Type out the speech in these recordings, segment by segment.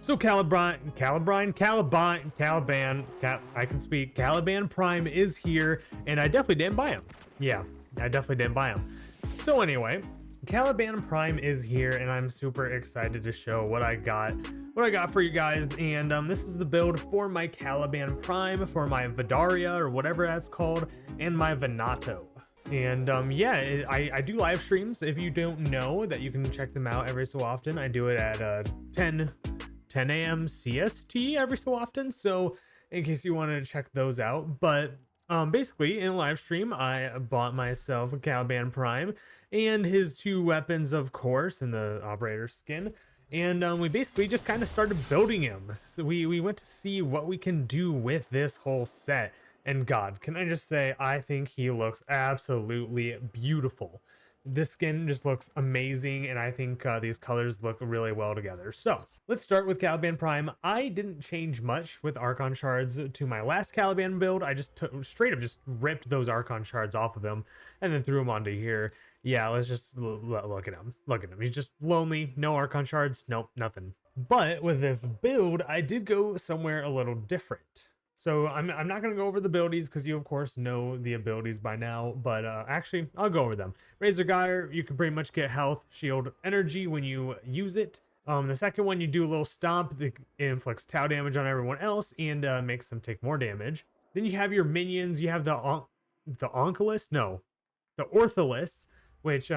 So I can speak. Caliban Prime is here, and I definitely didn't buy him. Yeah, I definitely didn't buy him. So anyway, Caliban Prime is here, and I'm super excited to show what I got for you guys. And this is the build for my Caliban Prime, for my Vadarya or whatever that's called, and my Venato. And yeah, I do live streams. If you don't know that, you can check them out every so often. I do it at 10 a.m. CST every so often, so in case you wanted to check those out. But basically in a live stream, I bought myself a Caliban Prime and his two weapons, of course, in the operator skin. And we basically just kind of started building him. So we went to see what we can do with this whole set. And God, can I just say, I think he looks absolutely beautiful. This skin just looks amazing, and I think these colors look really well together. So let's start with Caliban Prime. I didn't change much with Archon shards to my last Caliban build. I just straight up just ripped those Archon shards off of him and then threw them onto here. Yeah, let's just look at him. Look at him. He's just lonely. No Archon shards. Nope, nothing. But with this build, I did go somewhere a little different. So I'm not going to go over the abilities because you, of course, know the abilities by now. But actually, I'll go over them. Razor Gyre, you can pretty much get health, shield, energy when you use it. The second one, you do a little stomp. It inflicts tau damage on everyone else and makes them take more damage. Then you have your minions. You have the Onkelis? No, the Ortholis, which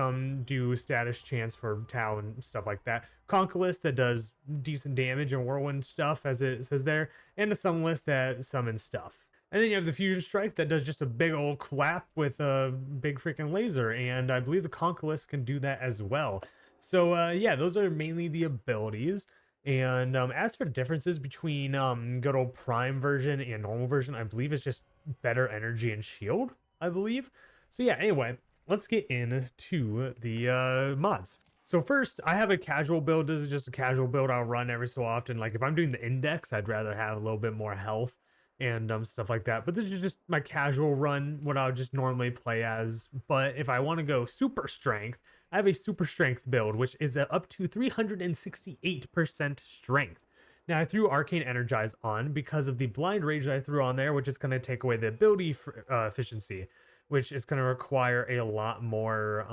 do status chance for tau and stuff like that. Conkelis, that does decent damage and whirlwind stuff, as it says there, and a Summonless that summons stuff. And then you have the Fusion Strike that does just a big old clap with a big freaking laser, and I believe the Conkelis can do that as well. So yeah, those are mainly the abilities. And as for differences between good old Prime version and normal version, I believe it's just better energy and shield, I believe. So yeah, anyway, let's get into the mods. So first, I have a casual build. This is just a casual build I'll run every so often. Like if I'm doing the index, I'd rather have a little bit more health and stuff like that. But this is just my casual run, what I would just normally play as. But if I want to go super strength, I have a super strength build, which is up to 368% strength. Now I threw Arcane Energize on because of the Blind Rage that I threw on there, which is going to take away the ability efficiency, which is going to require a lot more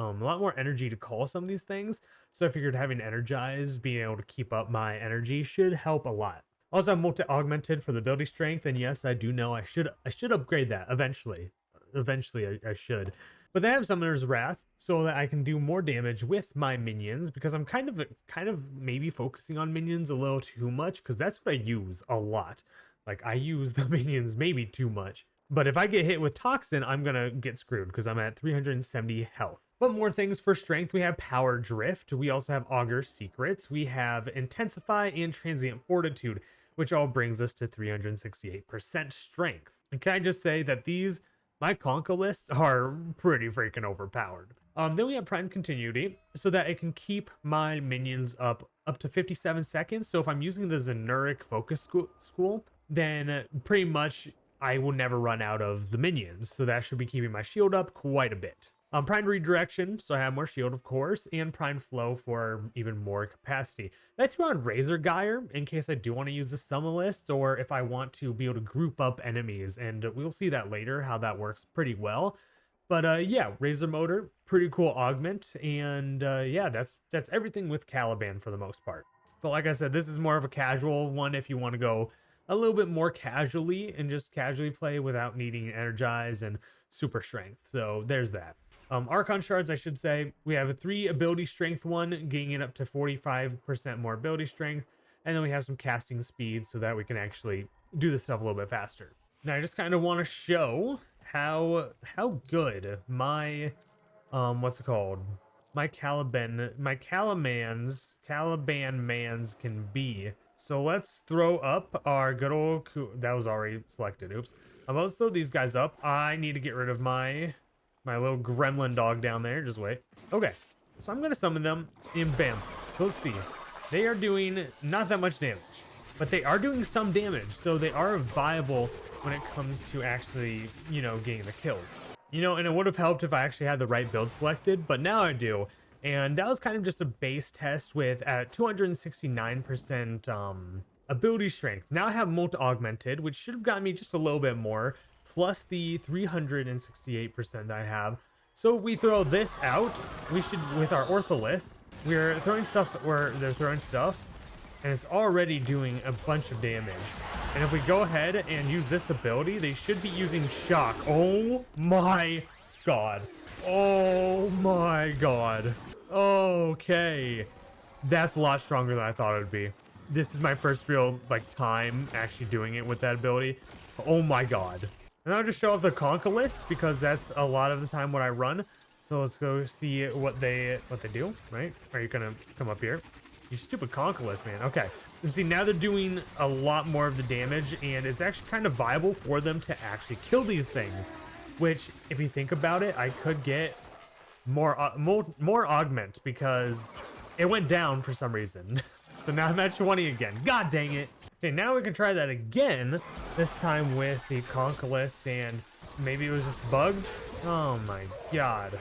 energy to call some of these things. So I figured having Energize, being able to keep up my energy, should help a lot. Also, I'm multi-augmented for the ability strength, and yes, I do know I should upgrade that eventually. Eventually, I should. But they have Summoner's Wrath, so that I can do more damage with my minions, because I'm kind of maybe focusing on minions a little too much, because that's what I use a lot. Like, I use the minions maybe too much. But if I get hit with Toxin, I'm going to get screwed because I'm at 370 health. But more things for strength. We have Power Drift. We also have Augur Secrets. We have Intensify and Transient Fortitude, which all brings us to 368% strength. And can I just say that my Conka lists are pretty freaking overpowered. Then we have Prime Continuity, so that it can keep my minions up to 57 seconds. So if I'm using the Zenuric Focus School, then pretty much I will never run out of the minions, so that should be keeping my shield up quite a bit. Prime Redirection, so I have more shield, of course, and Prime Flow for even more capacity. I threw on Razor Gyre in case I do want to use the Summon List, or if I want to be able to group up enemies, and we'll see that later, how that works pretty well. But yeah, Razor Motor, pretty cool augment, and yeah, that's everything with Caliban for the most part. But like I said, this is more of a casual one if you want to go a little bit more casually and just casually play without needing Energize and super strength. So there's that. Archon shards, I should say, we have a 3 ability strength one, getting it up to 45% more ability strength, and then we have some casting speed so that we can actually do this stuff a little bit faster. Now I just kind of want to show how good my what's it called, my Caliban mans can be. So let's throw up our good old... That was already selected. Oops. Let's throw these guys up. I need to get rid of my little gremlin dog down there. Just wait. Okay. So I'm going to summon them. And bam. So let's see. They are doing not that much damage. But they are doing some damage. So they are viable when it comes to actually, getting the kills. And it would have helped if I actually had the right build selected. But now I do. And that was kind of just a base test with at 269% ability strength. Now I have Molt Augmented, which should have gotten me just a little bit more, plus the 368% I have. So if we throw this out, we should, with our Ortholist, we're throwing stuff where they're throwing stuff, and it's already doing a bunch of damage. And if we go ahead and use this ability, they should be using Shock. Oh my god. Oh my god. Okay. That's a lot stronger than I thought it would be. This is my first real, like, time actually doing it with that ability. Oh my god. And I'll just show off the Conquilist because that's a lot of the time what I run. So let's go see what they do, right? Are you gonna come up here? You stupid Conquilist, man. Okay. And see, now they're doing a lot more of the damage, and it's actually kind of viable for them to actually kill these things. Which, if you think about it, I could get more augment because it went down for some reason. So now I'm at 20 again. God dang it. Okay, now we can try that again. This time with the Conquilist, and maybe it was just bugged. Oh my god.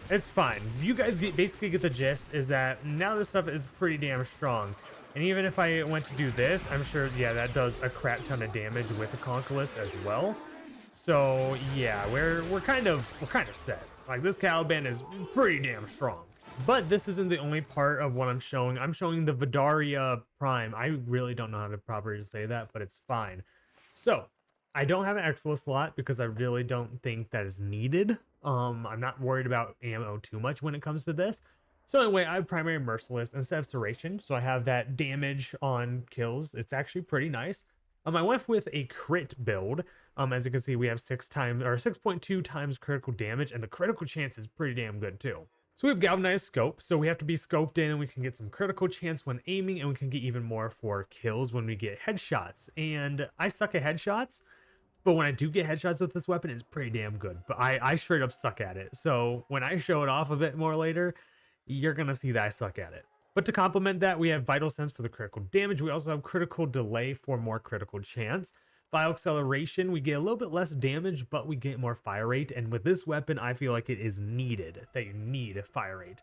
It's fine. You guys basically get the gist, is that now this stuff is pretty damn strong. And even if I went to do this, I'm sure, yeah, that does a crap ton of damage with the Conquilist as well. So yeah, we're kind of set. Like, this Caliban is pretty damn strong. But this isn't the only part of what I'm showing. I'm showing the Vadarya Prime. I really don't know how to properly say that, but it's fine. So I don't have an Excellent slot because I really don't think that is needed. I'm not worried about ammo too much when it comes to this. So anyway, I have Primary Merciless instead of Serration, so I have that damage on kills. It's actually pretty nice. I went with a crit build. As you can see, we have 6.2 times critical damage, and the critical chance is pretty damn good too. So we have Galvanized Scope, so we have to be scoped in, and we can get some critical chance when aiming, and we can get even more for kills when we get headshots. And I suck at headshots, but when I do get headshots with this weapon, it's pretty damn good. But I straight up suck at it. So when I show it off a bit more later, you're gonna see that I suck at it. But to complement that, we have Vital Sense for the critical damage. We also have Critical Delay for more critical chance. File Acceleration, we get a little bit less damage, but we get more fire rate. And with this weapon, I feel like it is needed, that you need a fire rate.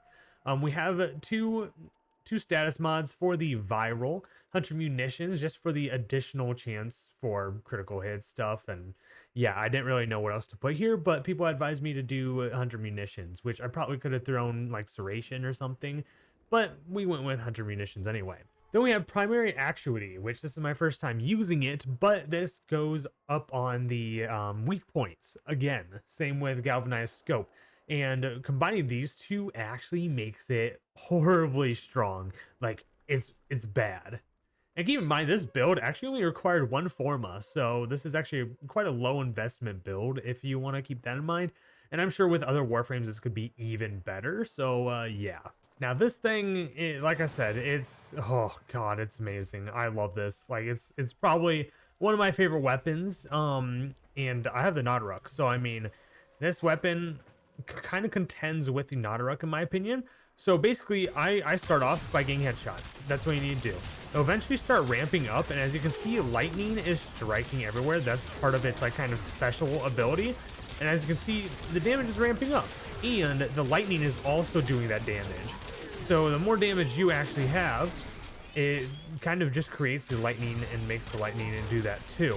We have two status mods for the Viral. Hunter Munitions, just for the additional chance for critical hit stuff. And yeah, I didn't really know what else to put here, but people advised me to do Hunter Munitions, which I probably could have thrown like Serration or something, but we went with Hunter Munitions anyway. Then we have Primary Actuity, which this is my first time using it, but this goes up on the weak points. Again, same with Galvanized Scope. And combining these two actually makes it horribly strong. Like, it's bad. And keep in mind, this build actually only required 1 Forma, so this is actually quite a low investment build if you want to keep that in mind. And I'm sure with other Warframes, this could be even better, so yeah. Now this thing, like I said, it's, oh god, it's amazing. I love this. Like, it's probably one of my favorite weapons, and I have the Nautaruk, so I mean, this weapon kind of contends with the Nautaruk in my opinion. So basically, I start off by getting headshots. That's what you need to do. It'll eventually start ramping up, and as you can see, lightning is striking everywhere. That's part of its like kind of special ability. And as you can see, the damage is ramping up, and the lightning is also doing that damage. So the more damage you actually have, it kind of just creates the lightning and makes the lightning and do that too.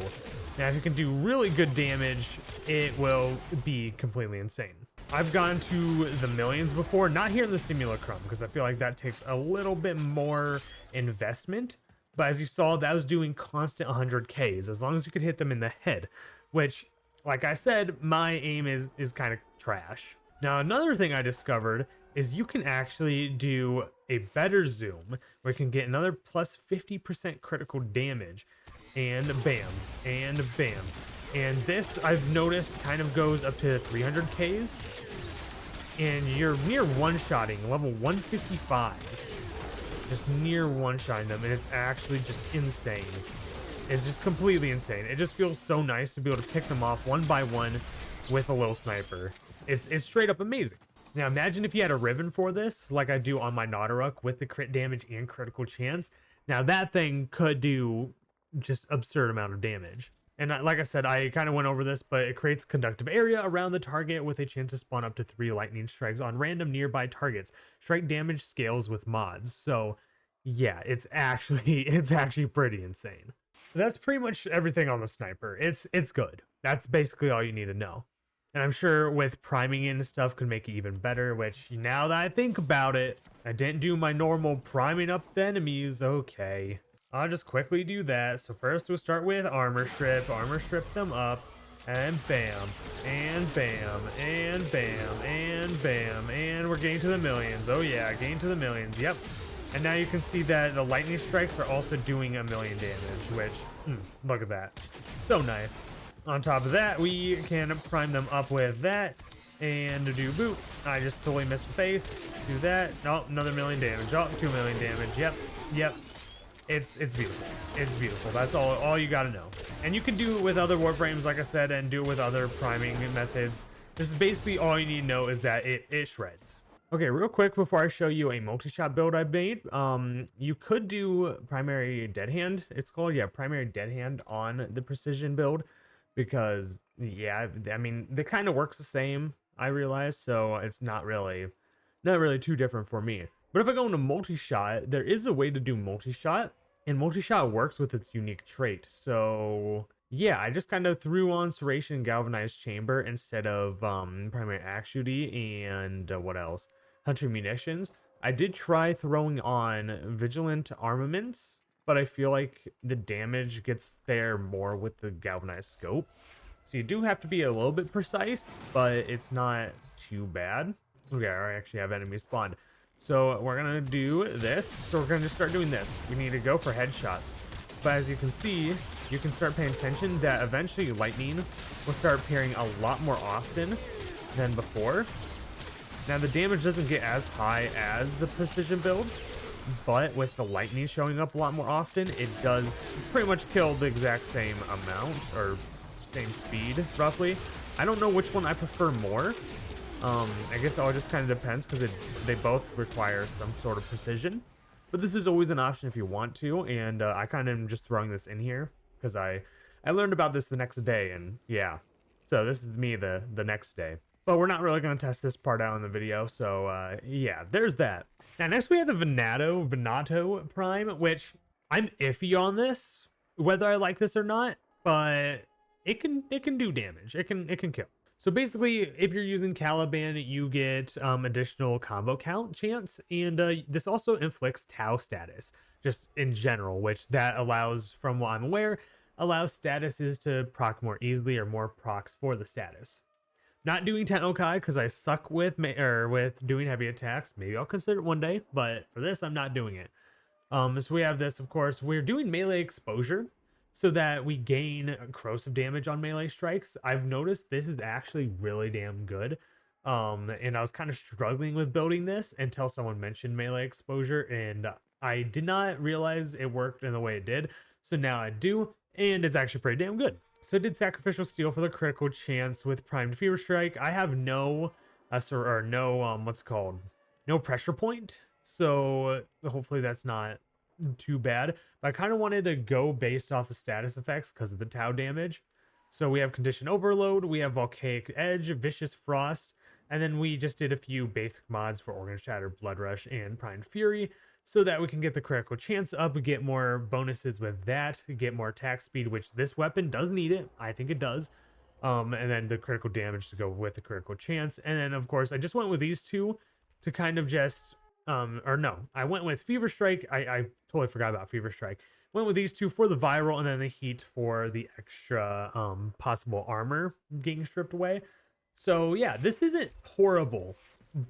Now, if you can do really good damage, it will be completely insane. I've gone to the millions before, not here in the Simulacrum, because I feel like that takes a little bit more investment. But as you saw, that was doing constant 100Ks, as long as you could hit them in the head, which, like I said, my aim is kind of trash. Now, another thing I discovered is you can actually do a better zoom, where you can get another plus 50% critical damage, and bam, and bam. And this, I've noticed, kind of goes up to 300Ks, and you're near one-shotting, level 155. Just near one-shotting them, and it's actually just insane. It's just completely insane. It just feels so nice to be able to pick them off one by one with a little sniper. It's straight up amazing. Now imagine if you had a ribbon for this, like I do on my Nautaruk, with the crit damage and critical chance. Now that thing could do just absurd amount of damage. And like I said, I kind of went over this, but it creates conductive area around the target with a chance to spawn up to 3 lightning strikes on random nearby targets. Strike damage scales with mods. So yeah, it's actually it's actually pretty insane. That's pretty much everything on the sniper. It's good. That's basically all you need to know. And I'm sure with priming and stuff could make it even better, which now that I think about it, I didn't do my normal priming up the enemies. Okay. I'll just quickly do that. So first we'll start with armor strip them up, and bam, and bam, and bam, and bam, and we're getting to the millions. Oh yeah, getting to the millions. Yep. And now you can see that the lightning strikes are also doing 1,000,000 damage, which, look at that. So nice. On top of that, we can prime them up with that, and do boot. I just totally missed the face. Do that. Oh, another 1,000,000 damage. Oh, 2,000,000 damage. Yep. It's beautiful. It's beautiful. That's all you gotta know. And you can do it with other Warframes, like I said, and do it with other priming methods. This is basically all you need to know is that it shreds. Okay, real quick before I show you a multi-shot build I made, you could do primary dead hand. It's called, yeah, primary dead hand on the precision build, because yeah, I mean, they kind of works the same, I realize, so it's not really too different for me. But if I go into multi-shot, there is a way to do multi-shot, and multi-shot works with its unique trait. So yeah, I just kind of threw on Serration and Galvanized Chamber instead of primary axe shooty and what else? Hunter munitions. I did try throwing on Vigilant Armaments, but I feel like the damage gets there more with the Galvanized Scope. So you do have to be a little bit precise, but it's not too bad. Okay, I actually have enemies spawned. So we're gonna do this. So we're gonna just start doing this. We need to go for headshots. But as you can see, you can start paying attention that eventually lightning will start appearing a lot more often than before. Now the damage doesn't get as high as the precision build, but with the lightning showing up a lot more often, it does pretty much kill the exact same amount, or same speed roughly. I don't know which one I prefer more. I guess it all just kind of depends, because they both require some sort of precision, but this is always an option if you want to. And I kind of am just throwing this in here because I learned about this the next day, and yeah, so this is me the next day. But we're not really going to test this part out in the video, so yeah, there's that. Now next we have the Venato Prime, which I'm iffy on this, whether I like this or not, but it can do damage. It can kill. So basically, if you're using Caliban, you get additional combo count chance, and this also inflicts Tau status, just in general, which that allows, from what I'm aware, allows statuses to proc more easily, or more procs for the status. Not doing Tennokai because I suck with doing heavy attacks. Maybe I'll consider it one day, but for this, I'm not doing it. So we have this, of course. We're doing melee exposure, so that we gain corrosive damage on melee strikes. I've noticed this is actually really damn good. And I was kind of struggling with building this until someone mentioned melee exposure, and I did not realize it worked in the way it did. So now I do, and it's actually pretty damn good. So I did Sacrificial Steel for the critical chance with Primed Fever Strike. I have no no pressure point, so hopefully that's not too bad. But I kind of wanted to go based off of status effects because of the Tau damage. So we have Condition Overload, we have Volcanic Edge, Vicious Frost, and then we just did a few basic mods for Organ Shatter, Blood Rush, and Primed Fury, so that we can get the critical chance up, get more bonuses with that, get more attack speed, which this weapon does need it. I think it does. And then the critical damage to go with the critical chance. And then, of course, I just went with these two to kind of just... I went with Fever Strike. I totally forgot about Fever Strike. Went with these two for the viral, and then the heat for the extra possible armor getting stripped away. So yeah, this isn't horrible,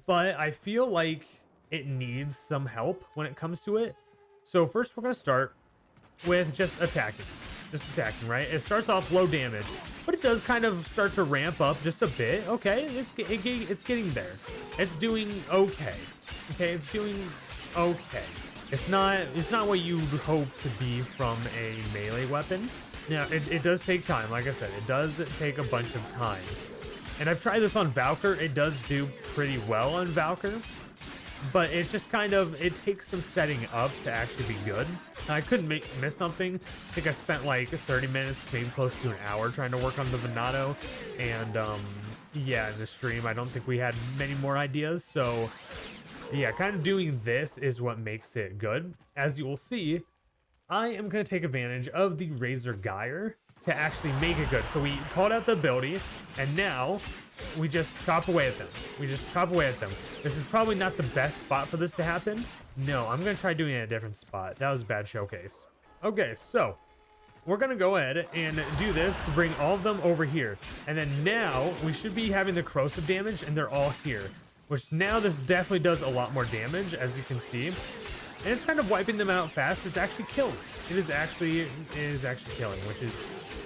but I feel like it needs some help when it comes to it. So first we're going to start with just attacking, right? It starts off low damage, but it does kind of start to ramp up just a bit. Okay, it's getting there. It's doing okay. Okay, it's doing okay. It's not what you would hope to be from a melee weapon. Now, it does take time. Like I said, it does take a bunch of time. And I've tried this on Valkyr. It does do pretty well on Valkyr. but it just kind of, it takes some setting up to actually be good. I couldn't miss something. I think I spent like 30 minutes, maybe close to an hour trying to work on the Venato, and yeah, in the stream I don't think we had many more ideas, so yeah, kind of doing this is what makes it good. As you will see, I am going to take advantage of the Razor Gyre to actually make it good. So we called out the ability, and now we just chop away at them. We just chop away at them. This is probably not the best spot for this to happen. No, I'm going to try doing it in a different spot. That was a bad showcase. Okay, so we're going to go ahead and do this to bring all of them over here. And then now we should be having the corrosive damage, and they're all here. Which now this definitely does a lot more damage, as you can see. And it's kind of wiping them out fast. It's actually killing. It is actually killing, which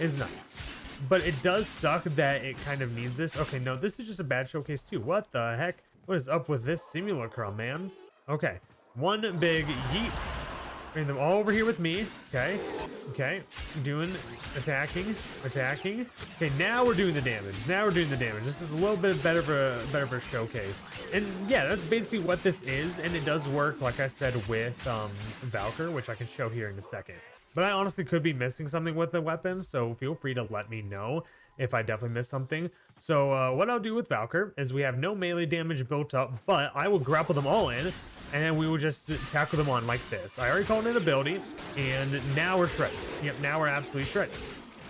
is nice. But it does suck that it kind of needs this. Okay, no, this is just a bad showcase too. What the heck? What is up with this simulacrum, man? Okay, one big yeet. Bring them all over here with me. Okay, okay, attacking. Okay, now we're doing the damage. This is a little bit better of a showcase. And yeah, that's basically what this is, and it does work, like I said, with Valkyr, which I can show here in a second. But I honestly could be missing something with the weapons, so feel free to let me know if I definitely missed something. So what I'll do with Valkyr is we have no melee damage built up, but I will grapple them all in, and then we will just tackle them on like this. I already called an ability, and now we're shredded. Yep, now we're absolutely shredded.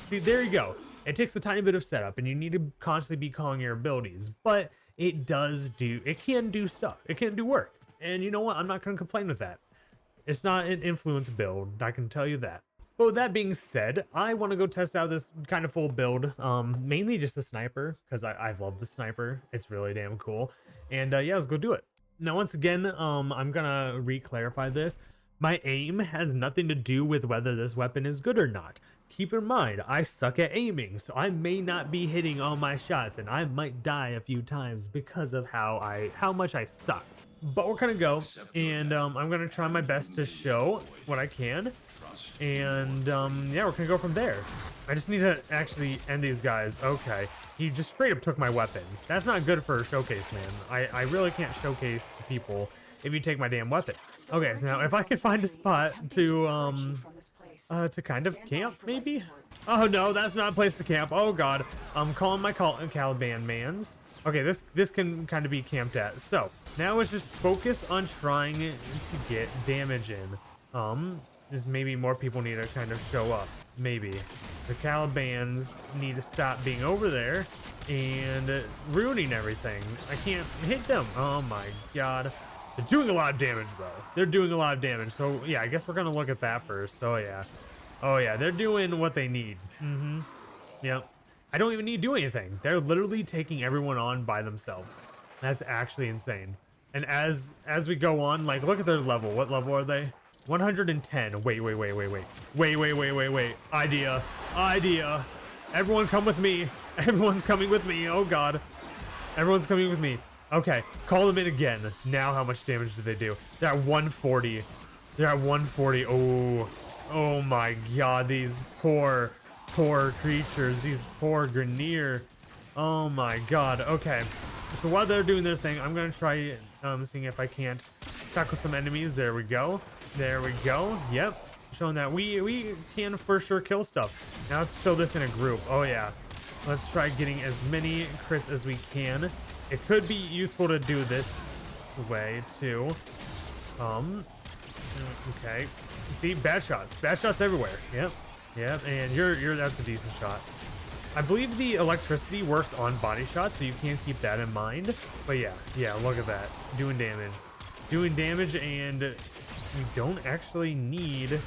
See, there you go. It takes a tiny bit of setup, and you need to constantly be calling your abilities, but it can do stuff. It can do work. And you know what? I'm not going to complain with that. It's not an influence build, I can tell you that. But with that being said, I want to go test out this kind of full build, mainly just a sniper, because I love the sniper. It's really damn cool. And yeah, let's go do it. Now, once again, I'm gonna re-clarify this. My aim has nothing to do with whether this weapon is good or not. Keep in mind, I suck at aiming, so I may not be hitting all my shots, and I might die a few times because of how much I suck. But we're gonna go, and I'm gonna try my best to show what I can, and yeah, we're gonna go from there. I just need to actually end these guys. Okay, he just straight up took my weapon. That's not good for a showcase, man. I really can't showcase to people if you take my damn weapon. Okay, so now if I can find a spot to kind of camp, maybe? Oh no, that's not a place to camp. Oh god, I'm calling my Caliban mans. Okay, this can kind of be camped at. So now let's just focus on trying to get damage in. Just maybe more people need to kind of show up. Maybe the Calibans need to stop being over there and ruining everything. I can't hit them. Oh my god. They're doing a lot of damage though. They're doing a lot of damage. So yeah, I guess we're gonna look at that first. Oh yeah, they're doing what they need. Yep. I don't even need to do anything. They're literally taking everyone on by themselves. That's actually insane. And as we go on, like, look at their level. What level are they? 110. Wait. Idea. Everyone come with me. Everyone's coming with me. Oh god. Everyone's coming with me. Okay, call them in again. Now how much damage do they do? They're at 140. They're at 140. Oh my god, these poor creatures, these poor Grenier. Oh my god. Okay, so while they're doing their thing, I'm gonna try seeing if I can't tackle some enemies. There we go. Yep, showing that we can for sure kill stuff. Now let's show this in a group. Oh yeah, let's try getting as many crits as we can. It could be useful to do this way too. Okay, see, bad shots everywhere. Yep, and that's a decent shot. I believe the electricity works on body shots, so you can keep that in mind. But yeah, look at that, doing damage, and we don't actually need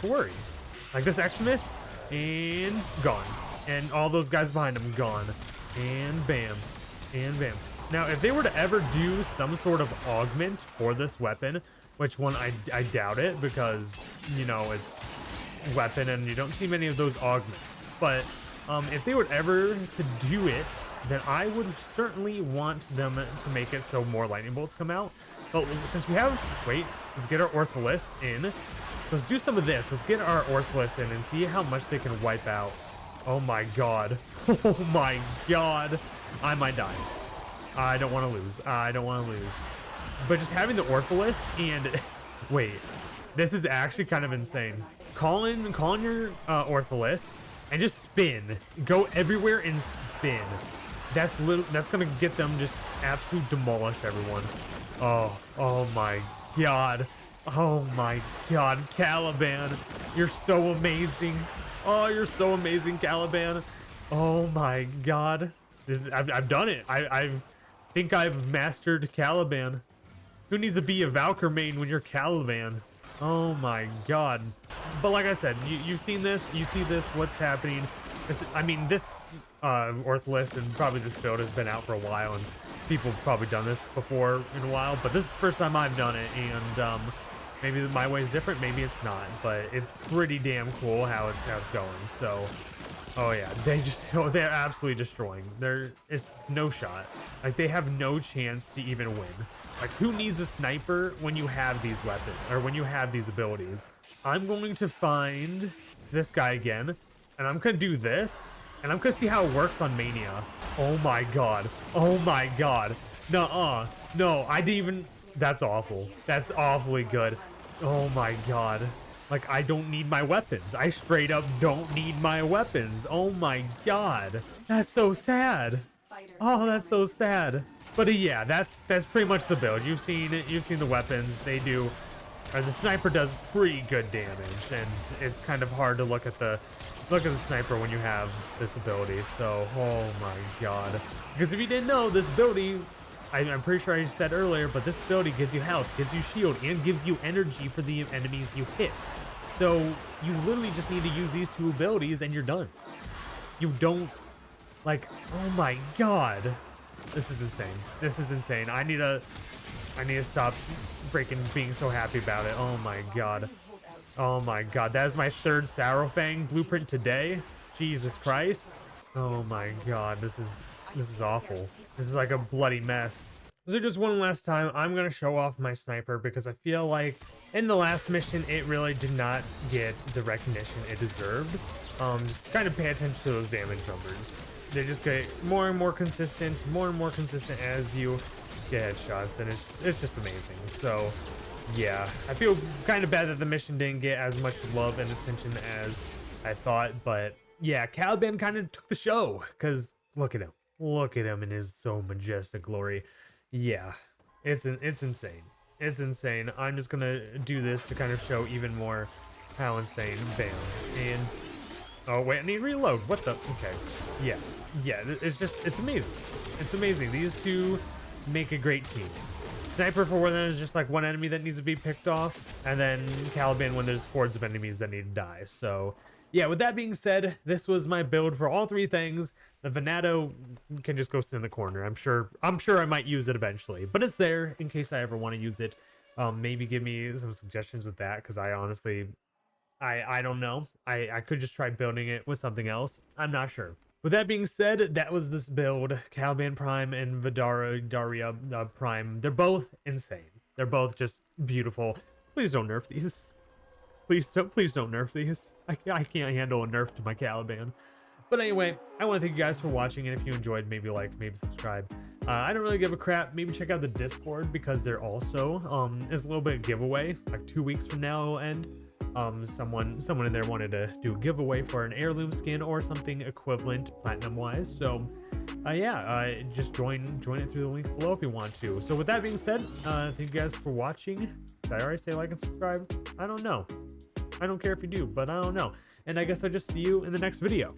to worry. Like this Xmas, and gone, and all those guys behind him gone, and bam. Now, if they were to ever do some sort of augment for this weapon, which one I doubt it, because you know it's weapon and you don't see many of those augments, but if they were ever to do it, then I would certainly want them to make it so more lightning bolts come out. But since we have, let's get our Ortholis in. Let's do some of this. Let's get our Ortholis in and see how much they can wipe out. Oh my god. Oh my god. I might die. I don't want to lose. But just having the Orphalus and wait, this is actually kind of insane. Call in your Orphalus and just spin. Go everywhere and spin. That's gonna get them just absolute demolish everyone. Oh my god. Oh my god, Caliban. You're so amazing. Oh, you're so amazing, Caliban. Oh my god. I've done it. I think I've mastered Caliban. Who needs to be a Valkyr main when you're Caliban? Oh my god. But like I said, you've seen this. You see this. What's happening? I mean, this Ortholith and probably this build has been out for a while, and people have probably done this before in a while. But this is the first time I've done it, and maybe my way is different. Maybe it's not. But it's pretty damn cool how it's going. So. Oh yeah, they're absolutely destroying. It's no shot. Like, they have no chance to even win. Like, who needs a sniper when you have these weapons or when you have these abilities? I'm going to find this guy again, and I'm gonna do this, and I'm gonna see how it works on Mania. Oh my god. Oh my god. Nuh-uh. No, I didn't even. That's awful. That's awfully good. Oh my god. Like, I don't need my weapons. I straight up don't need my weapons. Oh my god. That's so sad. Oh, that's so sad. But yeah, that's pretty much the build. You've seen it. You've seen the weapons. They do. The sniper does pretty good damage, and it's kind of hard to look at the sniper when you have this ability. So, oh my god. Because if you didn't know, this ability, I'm pretty sure I said earlier, but this ability gives you health, gives you shield, and gives you energy for the enemies you hit. So you literally just need to use these two abilities and you're done. You don't, like, oh my god. This is insane. This is insane. I need to stop freaking being so happy about it. Oh my god. Oh my god. That is my third Saurfang blueprint today. Jesus Christ. Oh my god. This is awful. This is like a bloody mess. So just one last time, I'm going to show off my sniper because I feel like in the last mission, it really did not get the recognition it deserved. Just kind of pay attention to those damage numbers. They just get more and more consistent as you get headshots, and it's just amazing. So yeah, I feel kind of bad that the mission didn't get as much love and attention as I thought, but yeah, Caliban kind of took the show because look at him. Look at him in his so majestic glory. Yeah, it's insane. It's insane. I'm just gonna do this to kind of show even more how insane. Bam. And oh wait, I need to reload. What the? Okay. Yeah. It's amazing. It's amazing. These two make a great team. Sniper for when there's just like one enemy that needs to be picked off, and then Caliban when there's hordes of enemies that need to die. So yeah, with that being said, this was my build for all three things. The Venato can just go sit in the corner. I'm sure I might use it eventually, but it's there in case I ever want to use it. Maybe give me some suggestions with that, because I honestly, I don't know. I could just try building it with something else. I'm not sure. With that being said, that was this build. Caliban Prime and Vadarya Prime. They're both insane. They're both just beautiful. Please don't nerf these. Please don't nerf these. I can't handle a nerf to my Caliban. But anyway, I want to thank you guys for watching, and if you enjoyed, maybe like, maybe subscribe. I don't really give a crap. Maybe check out the Discord, because there also is a little bit of giveaway. Like 2 weeks from now it'll end. Someone in there wanted to do a giveaway for an heirloom skin or something equivalent platinum wise. So yeah, just join it through the link below if you want to. So with that being said, thank you guys for watching. Did I already say like and subscribe? I don't know. I don't care if you do, but I don't know. And I guess I'll just see you in the next video.